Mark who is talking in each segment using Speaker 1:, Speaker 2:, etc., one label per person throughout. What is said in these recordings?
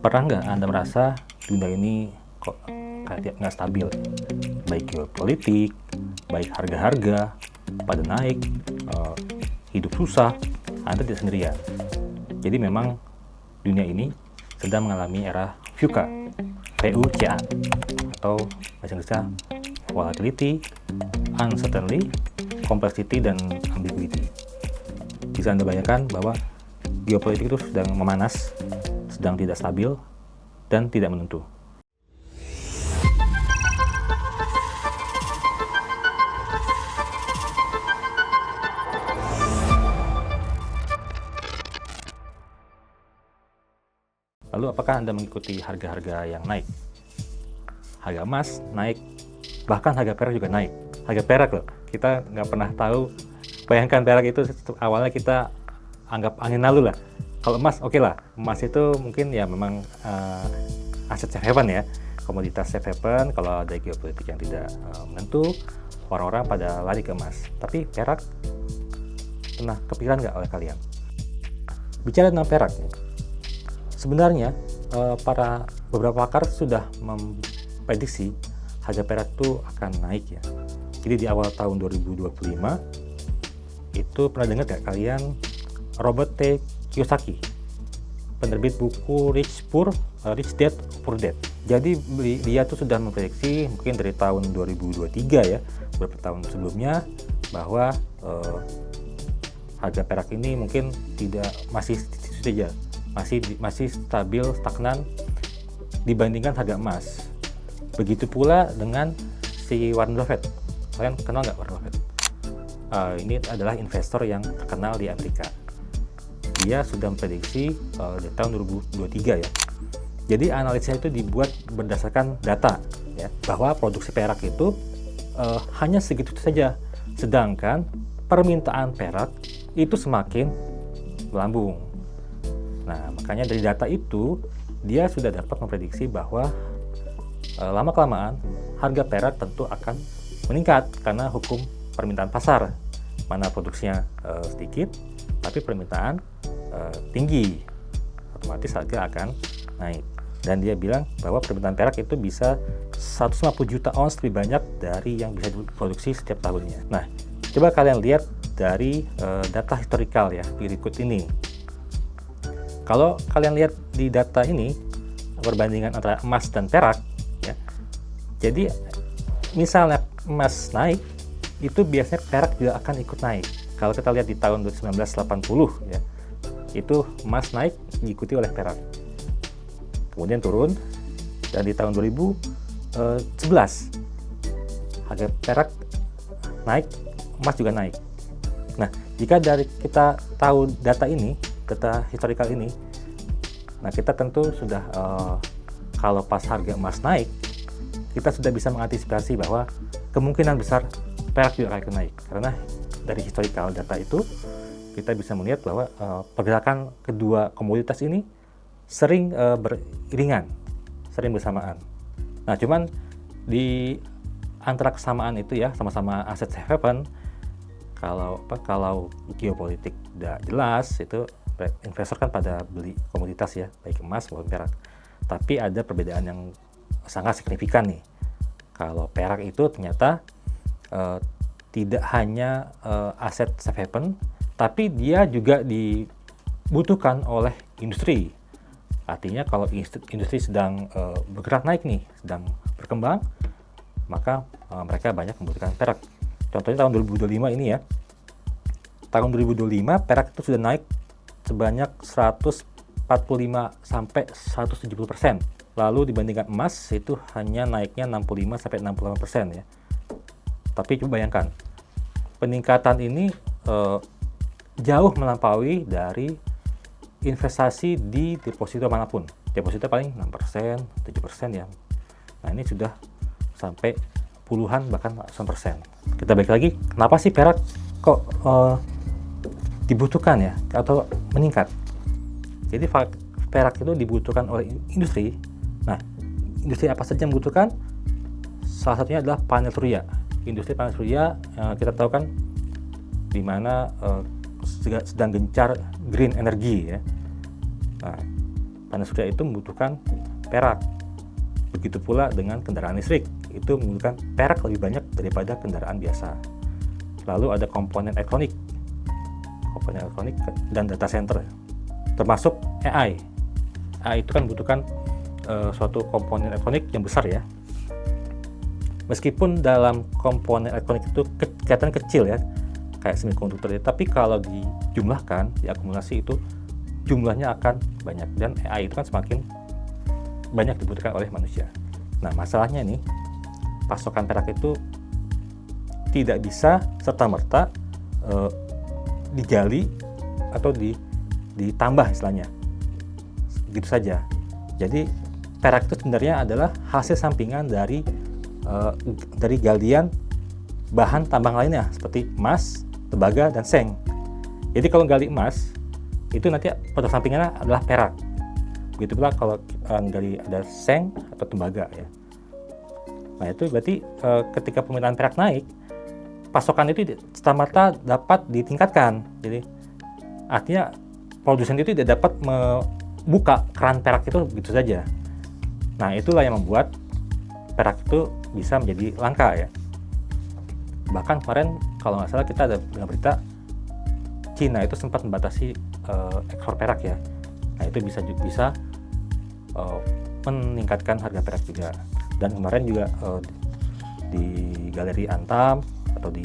Speaker 1: Pernah nggak Anda merasa dunia ini kok kayak nggak stabil? Baik geopolitik, baik harga-harga pada naik, hidup susah, Anda tidak sendirian. Jadi memang dunia ini sedang mengalami era VUCA, VUCA, atau bahasa Inggrisnya volatility, uncertainty, complexity, dan ambiguity. Bisa Anda bayangkan bahwa geopolitik itu sedang memanas, sedang tidak stabil, dan tidak menentu. Lalu apakah Anda mengikuti harga-harga yang naik? Harga emas naik, bahkan harga perak juga naik. Harga perak loh, kita nggak pernah tahu. Bayangkan perak itu awalnya kita anggap angin lalu lah. Kalau emas oke lah, emas itu mungkin ya memang aset safe haven ya, komoditas safe haven. Kalau ada geopolitik yang tidak menentu, orang-orang pada lari ke emas. Tapi perak, pernah kepikiran nggak oleh kalian? Bicara tentang perak, sebenarnya para beberapa pakar sudah memprediksi harga perak itu akan naik ya. Jadi di awal tahun 2025 itu pernah dengar nggak kalian Robert T. Kiyosaki, penerbit buku Rich Dad Poor Dad. Jadi dia tuh sudah memprediksi mungkin dari tahun 2023 ya, beberapa tahun sebelumnya, bahwa harga perak ini mungkin masih stabil, stagnan dibandingkan harga emas. Begitu pula dengan si Warren Buffett. Kalian kenal nggak Warren Buffett? Ini adalah investor yang terkenal di Amerika. Dia sudah memprediksi di tahun 2023 ya. Jadi analisisnya itu dibuat berdasarkan data ya, bahwa produksi perak itu hanya segitu saja, sedangkan permintaan perak itu semakin melambung. Nah, makanya dari data itu dia sudah dapat memprediksi bahwa lama-kelamaan harga perak tentu akan meningkat karena hukum permintaan pasar. Mana produksinya sedikit, tapi permintaan tinggi, otomatis harga akan naik. Dan dia bilang bahwa permintaan perak itu bisa 150 juta ons lebih banyak dari yang bisa diproduksi setiap tahunnya. Nah, coba kalian lihat dari data historikal ya, berikut ini. Kalau kalian lihat di data ini, perbandingan antara emas dan perak, ya, jadi misalnya emas naik, itu biasanya perak juga akan ikut naik. Kalau kita lihat di tahun 1980, ya, itu emas naik diikuti oleh perak. Kemudian turun, dan di tahun 2011, harga perak naik, emas juga naik. Nah, jika dari kita tahu data ini, data historikal ini, nah kita tentu sudah kalau pas harga emas naik, kita sudah bisa mengantisipasi bahwa kemungkinan besar perak juga akan naik, karena dari historikal data itu kita bisa melihat bahwa pergerakan kedua komoditas ini sering beriringan, sering bersamaan. Nah, cuman di antara kesamaan itu ya, sama-sama aset safe haven, kalau geopolitik tidak jelas, itu investor kan pada beli komoditas ya, baik emas maupun perak. Tapi ada perbedaan yang sangat signifikan nih. Kalau perak itu ternyata tidak hanya aset safe haven, tapi dia juga dibutuhkan oleh industri. Artinya kalau industri sedang bergerak naik nih, sedang berkembang, maka mereka banyak membutuhkan perak. Contohnya tahun 2025 ini ya. Tahun 2025 perak itu sudah naik sebanyak 145 sampai 170%. Lalu dibandingkan emas itu hanya naiknya 65 sampai 68% ya. Tapi coba bayangkan, peningkatan ini jauh melampaui dari investasi di deposito manapun. Deposito paling 6%, 7% ya. Nah, ini sudah sampai puluhan bahkan ratusan persen. Kita balik lagi, kenapa sih perak kok dibutuhkan ya atau meningkat? Jadi perak itu dibutuhkan oleh industri. Nah, industri apa saja yang membutuhkan? Salah satunya adalah panel surya. Industri panel surya kita tahu kan di mana sedang gencar green energy ya. Nah, panel surya itu membutuhkan perak. Begitu pula dengan kendaraan listrik, itu membutuhkan perak lebih banyak daripada kendaraan biasa. Lalu ada komponen elektronik dan data center, termasuk AI. AI itu kan membutuhkan suatu komponen elektronik yang besar ya. Meskipun dalam komponen elektronik itu kelihatan kecil ya, kayak semikonduktor ya, tapi kalau dijumlahkan, diakumulasi itu jumlahnya akan banyak, dan AI itu kan semakin banyak dibutuhkan oleh manusia. Nah, masalahnya nih, pasokan perak itu tidak bisa serta-merta digali atau ditambah istilahnya, gitu saja. Jadi perak itu sebenarnya adalah hasil sampingan dari galian bahan tambang lainnya seperti emas, tembaga, dan seng. Jadi kalau gali emas itu nanti produk sampingannya adalah perak. Begitu pula kalau gali ada seng atau tembaga ya. Nah itu berarti ketika permintaan perak naik, pasokan itu serta-merta dapat ditingkatkan. Jadi artinya produsen itu tidak dapat membuka keran perak itu begitu saja. Nah itulah yang membuat perak itu bisa menjadi langka ya. Bahkan kemarin kalau nggak salah kita ada berita Cina itu sempat membatasi ekspor perak ya. Nah itu bisa meningkatkan harga perak juga. Dan kemarin juga di Galeri Antam atau di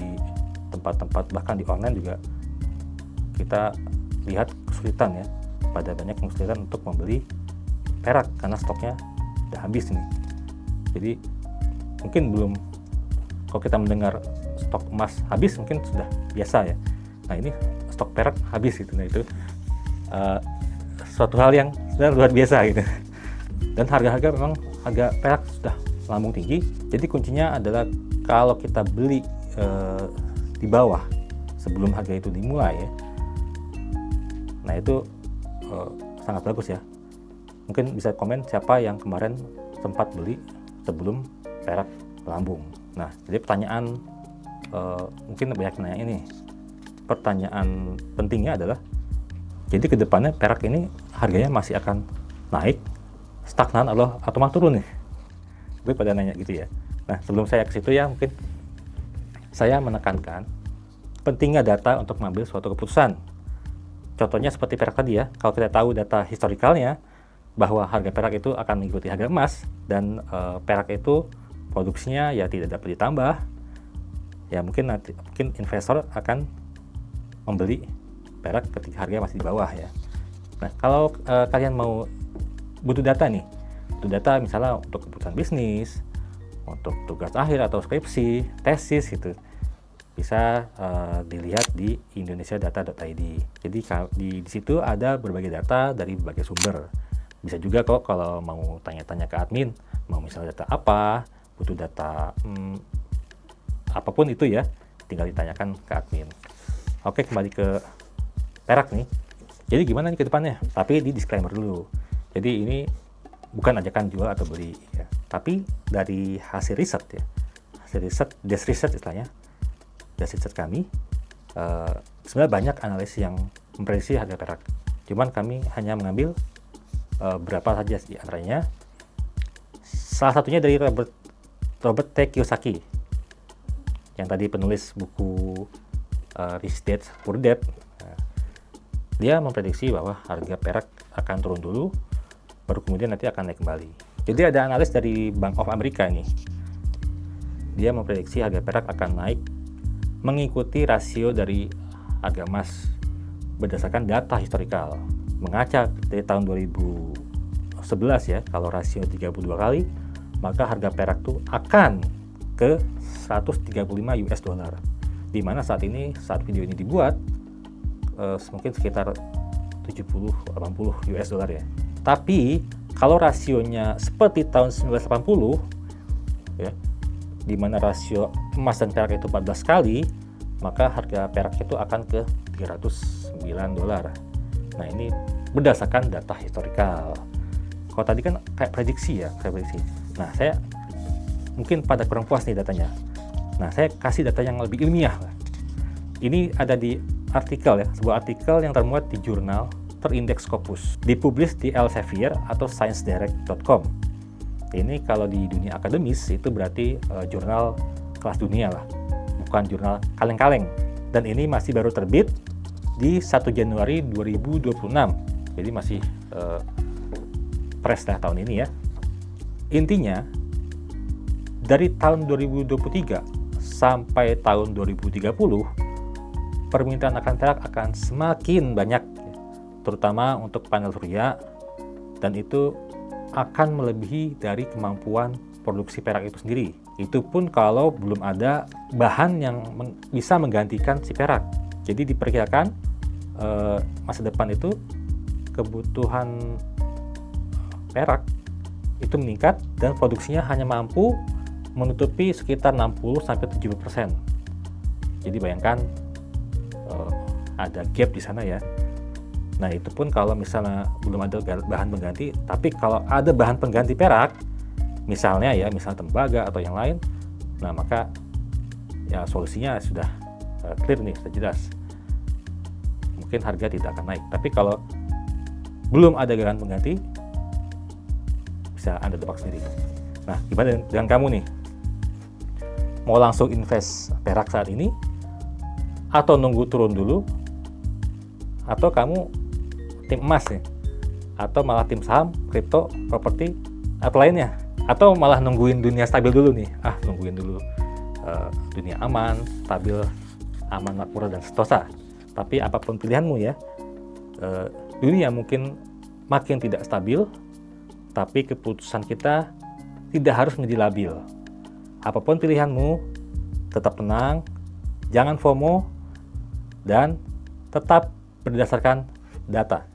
Speaker 1: tempat-tempat bahkan di online juga kita lihat kesulitan ya, pada banyak kesulitan untuk membeli perak karena stoknya udah habis nih. Jadi mungkin belum, kalau kita mendengar stok emas habis mungkin sudah biasa ya. Nah ini stok perak habis gitu. Nah itu suatu hal yang sudah luar biasa gitu. Dan harga-harga memang harga perak sudah melambung tinggi. Jadi kuncinya adalah kalau kita beli di bawah sebelum harga itu dimulai ya. Nah itu sangat bagus ya. Mungkin bisa komen siapa yang kemarin sempat beli sebelum perak melambung. Nah jadi pertanyaan mungkin banyak nanya ini. Pertanyaan pentingnya adalah, jadi kedepannya perak ini harganya masih akan naik, stagnan atau malah turun nih? Gue pada nanya gitu ya. Nah sebelum saya ke situ ya, mungkin saya menekankan pentingnya data untuk mengambil suatu keputusan. Contohnya seperti perak tadi ya, kalau kita tahu data historikalnya bahwa harga perak itu akan mengikuti harga emas, dan perak itu produksinya ya tidak dapat ditambah, ya mungkin investor akan membeli perak ketika harga masih di bawah ya. Nah kalau kalian mau butuh data nih, misalnya untuk keputusan bisnis, untuk tugas akhir atau skripsi, tesis gitu, bisa dilihat di indonesiadata.id. Jadi di situ ada berbagai data dari berbagai sumber. Bisa juga kok kalau mau tanya-tanya ke admin, mau misalnya data apa, butuh data apapun itu ya, tinggal ditanyakan ke admin. Oke, kembali ke perak nih. Jadi gimana nih ke depannya? Tapi di disclaimer dulu. Jadi ini bukan ajakan jual atau beli ya. Tapi dari hasil riset ya, desk research istilahnya, desk research kami, sebenarnya banyak analis yang memprediksi harga perak. Cuman kami hanya mengambil berapa saja di antaranya. Salah satunya dari Robert T. Kiyosaki, yang tadi penulis buku Rich Dad Poor Dad. Dia memprediksi bahwa harga perak akan turun dulu, baru kemudian nanti akan naik kembali. Jadi ada analis dari Bank of America ini, dia memprediksi harga perak akan naik mengikuti rasio dari harga emas berdasarkan data historikal. Mengaca dari tahun 2011 ya, kalau rasio 32 kali, maka harga perak tuh akan ke 135 US dollar. Di mana saat video ini dibuat mungkin sekitar 70-80 US dollar ya. Tapi kalau rasionya seperti tahun 1980 ya, di mana rasio emas dan perak itu 14 kali, maka harga perak itu akan ke 309 dolar. Nah ini berdasarkan data historikal. Kalau tadi kan kayak prediksi. Nah saya mungkin pada kurang puas nih datanya. Nah saya kasih data yang lebih ilmiah. Ini ada di artikel ya, sebuah artikel yang termuat di jurnal terindeks Scopus, dipublish di Elsevier atau ScienceDirect.com. Ini kalau di dunia akademis itu berarti jurnal kelas dunia lah, bukan jurnal kaleng-kaleng. Dan ini masih baru terbit di 1 Januari 2026, jadi masih fresh lah tahun ini ya. Intinya, dari tahun 2023 sampai tahun 2030, permintaan akan perak akan semakin banyak, terutama untuk panel surya, dan itu akan melebihi dari kemampuan produksi perak itu sendiri. Itu pun kalau belum ada bahan yang bisa menggantikan si perak. Jadi diperkirakan masa depan itu kebutuhan perak itu meningkat dan produksinya hanya mampu menutupi sekitar 60-70%. Jadi bayangkan ada gap di sana ya. Nah itu pun kalau misalnya belum ada bahan pengganti, tapi kalau ada bahan pengganti perak, misalnya tembaga atau yang lain, nah maka ya solusinya sudah clear nih, sudah jelas. Mungkin harga tidak akan naik. Tapi kalau belum ada bahan pengganti, bisa Anda tebak sendiri. Nah gimana dengan kamu nih? Mau langsung invest perak saat ini, atau nunggu turun dulu, atau kamu tim emas nih, atau malah tim saham, kripto, properti, atau lainnya, atau malah nungguin dunia stabil dulu nih, nungguin dulu dunia aman, stabil, aman, makmur, dan sentosa. Tapi apapun pilihanmu ya, dunia mungkin makin tidak stabil, tapi keputusan kita tidak harus menjadi labil. Apapun pilihanmu, tetap tenang, jangan FOMO, dan tetap berdasarkan data.